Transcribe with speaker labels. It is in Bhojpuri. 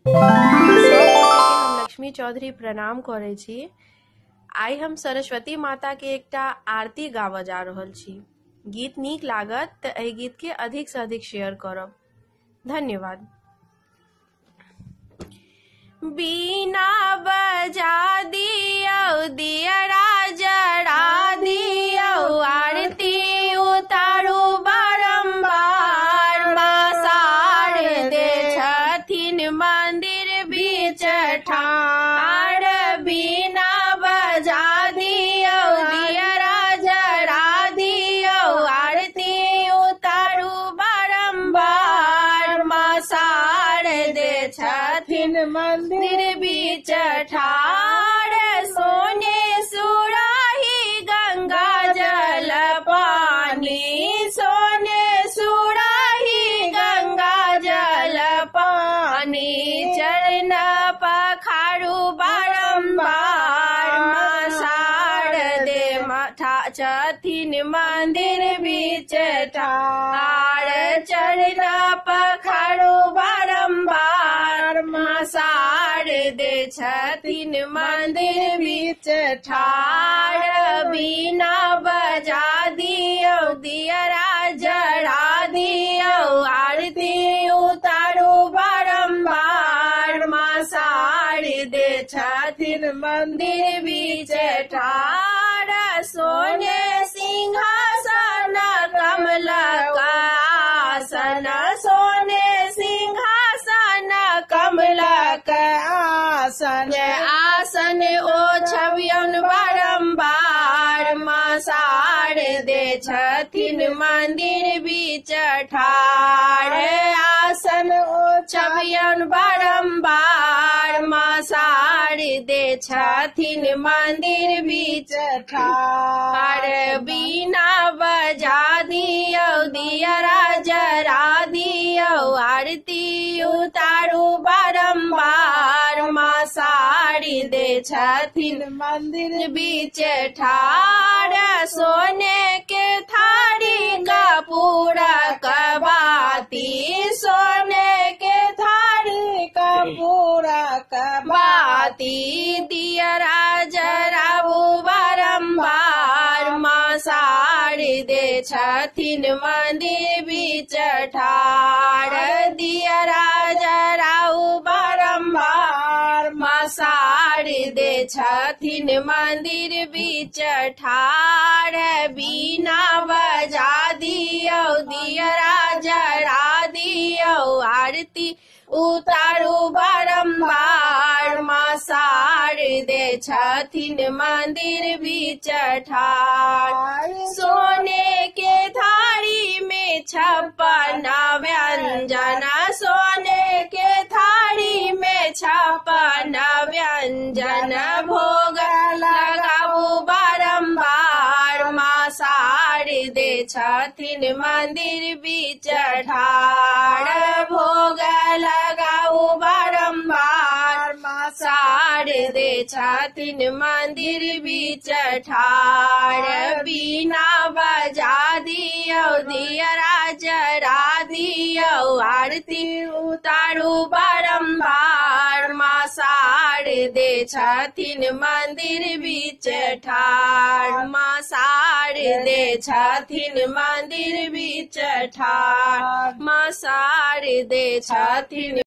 Speaker 1: सब गोटे के हम लक्ष्मी चौधरी प्रणाम करे छी। आई हम सरस्वती माता के एकटा आरती गावा जा रहल छी। गीत नीक लागत त एहि गीत के अधिक से अधिक शेयर करब। धन्यवाद। बीना बजा दियौ, दियरा जरा दियौ, आरती उतारू बारंबार। माँ शारदे छथिन मंदिर बीच ठाड़। बीना बजा दियौ, दियरा जरा दियौ, आरती उतारू बारंबार। माँ शारदे छथिन मंदिर बीच ठाड़। सोने सुराही गंगा जल पानी, सोने सुराही गंगा जल पानी। चरण पखारू बारंबार। माँ शारदे छथिन मंदिर बीच ठाड़। चरण पखारू बारंबार। माँ शारदे छथिन मंदिर बीच ठाड़। बीना बजा दियौ, दियरा जरा दियौ, आरती उतारू बारंबार। माँ शारदे छथिन मंदिर बीच ठाड़। सोने सिंहासन कमल आसन, सोने सिंहासन कमल आसन। आसन ओछबियन बारंबार। माँ शारदे छथिन मंदिर बीच ठाड़। आसन ओछबियन बारंबार। माँ शारदे छथिन मंदिर बीच ठाड़। बीना बजा दियौ, दियरा जरा दियौ, आरती उतारू बारंबार। माँ शारदे छथिन मंदिर बीच ठाड़। सोने के थारी कपूर कबाती, सोने के थारी कपूर कबाती। दियरा जराऊ बारंबार। माँ शारदे छथिन मंदिर बीच ठाड़। दियरा जराऊ बारंबार। माँ शारदे छथिन मंदिर बीच ठाड़। बीना बजा दियौ, दियरा जरा दियौ, आरती उतारू बारंबार। माँ शारदे छथिन मंदिर बीच ठाड़। सोने के थारी में 56 व्यंजन, सोने के थारी में 56 व्यंजन। भोग लगाऊ बारंबार। माँ शारदे छथिन मंदिर बीच ठाड़। भोग लगाऊ बारंबार। माँ शारदे छथिन मंदिर बीच ठाड़। बीना बजा दियौ, दियरा जरा दियौ, आरती उतारू बारंबार। माँ शारदे छथिन मंदिर बीच ठाड़। माँ शारदे छथिन मंदिर बीच ठाड़। माँ शारदे छथिन